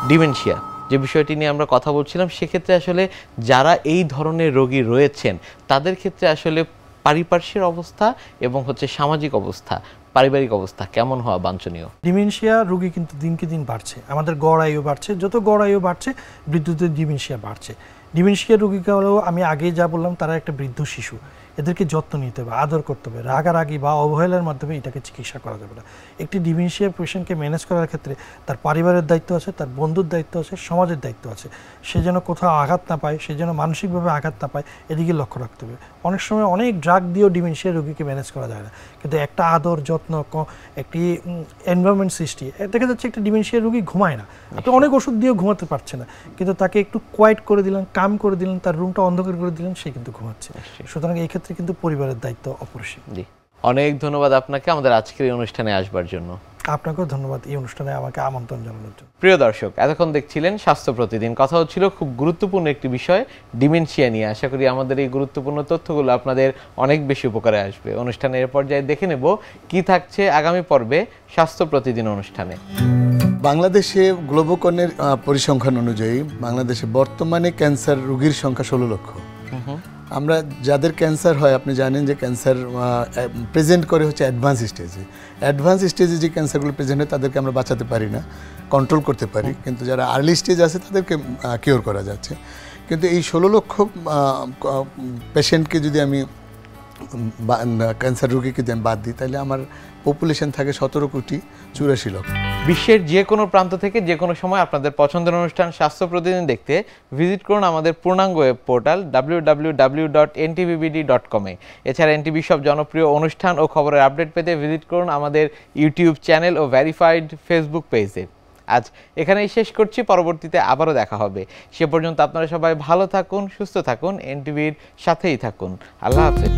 Dementia যে বিষয়টি নিয়ে আমরা কথা বলছিলাম, সেক্ষেত্রে আসলে যারা এই ধরনের রোগী রয়েছেন তাদের ক্ষেত্রে আসলে পারিপার্শ্বিক অবস্থা এবং সামাজিক অবস্থা, পারিবারিক অবস্থা কেমন হওয়া বাঞ্ছনীয়? ডিমেনশিয়া রোগী কিন্তু দিনকে দিন বাড়ছে, আমাদের গড় আয়ু বাড়ছে, যত গড় আয়ু বাড়ছে বৃদ্ধদের ডিমেনশিয়া বাড়ছে। ডিমেনশিয়া রোগীকে হলেও আমি আগেই যা বললাম, তারা একটা বৃদ্ধ শিশু, এদেরকে যত্ন নিতে হবে, আদর করতে হবে। রাগারাগি বা অবহেলার মাধ্যমে এটাকে চিকিৎসা করা যাবে না। একটি ডিমেনশিয়া পেশেন্টকে ম্যানেজ করার ক্ষেত্রে তার পরিবারের দায়িত্ব আছে, তার বন্ধুর দায়িত্ব আছে, সমাজের দায়িত্ব আছে। সে যেন কোথাও আঘাত না পায়, সে যেন মানসিকভাবে আঘাত না পায়, এদিকে লক্ষ্য রাখতে হবে। অনেক সময় অনেক ড্রাগ দিয়েও ডিমেনশিয়া রোগীকে ম্যানেজ করা যায় না, কিন্তু একটা আদর, যত্ন, একটি এনভায়রনমেন্ট সৃষ্টি, দেখা যাচ্ছে একটা ডিমেনশিয়া রোগী ঘুমায় না, আপনি অনেক ওষুধ দিয়েও ঘুমাতে পারছে না, কিন্তু তাকে একটু কোয়াইট করে দিলেন, কাম করে দিলেন, তার রুমটা অন্ধকার করে দিলেন, সে কিন্তু ঘুমাচ্ছে। সুতরাং এই ক্ষেত্রে কিন্তু পরিবারের দায়িত্ব অপরিসীম। জি, অনেক ধন্যবাদ আপনাকে আমাদের আজকের এই অনুষ্ঠানে আসবার জন্য। আপনাকেও ধন্যবাদ এই অনুষ্ঠানে আমাকে আমন্ত্রণ জানানোর জন্য। প্রিয় দর্শক, এতক্ষণ দেখছিলেন স্বাস্থ্য প্রতিদিন। কথা হচ্ছিল খুব গুরুত্বপূর্ণ একটি বিষয়, ডিমেনশিয়া নিয়ে। আশা করি আমাদের এই গুরুত্বপূর্ণ তথ্যগুলো আপনাদের অনেক বেশি উপকারে আসবে। অনুষ্ঠানের পর্যায়ে দেখে নেব কি থাকছে আগামী পর্বে স্বাস্থ্য প্রতিদিন অনুষ্ঠানে। বাংলাদেশে গ্লোবোকনের পরিসংখ্যান অনুযায়ী বাংলাদেশে বর্তমানে ক্যান্সার রোগীর সংখ্যা 16 লক্ষ। আমরা যাদের ক্যান্সার হয়, আপনি জানেন যে ক্যান্সার প্রেজেন্ট করে হচ্ছে অ্যাডভান্স স্টেজে। অ্যাডভান্স স্টেজে যে ক্যান্সারগুলো প্রেজেন্ট হয় তাদেরকে আমরা বাঁচাতে পারি না, কন্ট্রোল করতে পারি, কিন্তু যারা আর্লি স্টেজ আছে তাদেরকে কিওর করা যাচ্ছে। কিন্তু এই 16 লক্ষ পেশেন্টকে যদি আমি ক্যান্সার রোগীকে যদি আমি বাদ দিই, তাহলে আমার পপুলেশন থাকে 17,84,00,000 লক্ষ। বিশ্বের যে কোনো প্রান্ত থেকে যে কোনো সময় আপনাদের পছন্দের অনুষ্ঠান স্বাস্থ্য প্রতিদিন দেখতে ভিজিট করুন আমাদের পূর্ণাঙ্গ ওয়েব পোর্টাল www.ntvbd.com এ। এছাড়া এনটিভি সব জনপ্রিয় অনুষ্ঠান ও খবরের আপডেট পেতে ভিজিট করুন আমাদের ইউটিউব চ্যানেল ও ভেরিফাইড ফেসবুক পেজে। আজ এখানেই শেষ করছি, পরবর্তীতে আবারও দেখা হবে। সে পর্যন্ত আপনারা সবাই ভালো থাকুন, সুস্থ থাকুন, এনটিভির সাথেই থাকুন। আল্লাহ হাফেজ।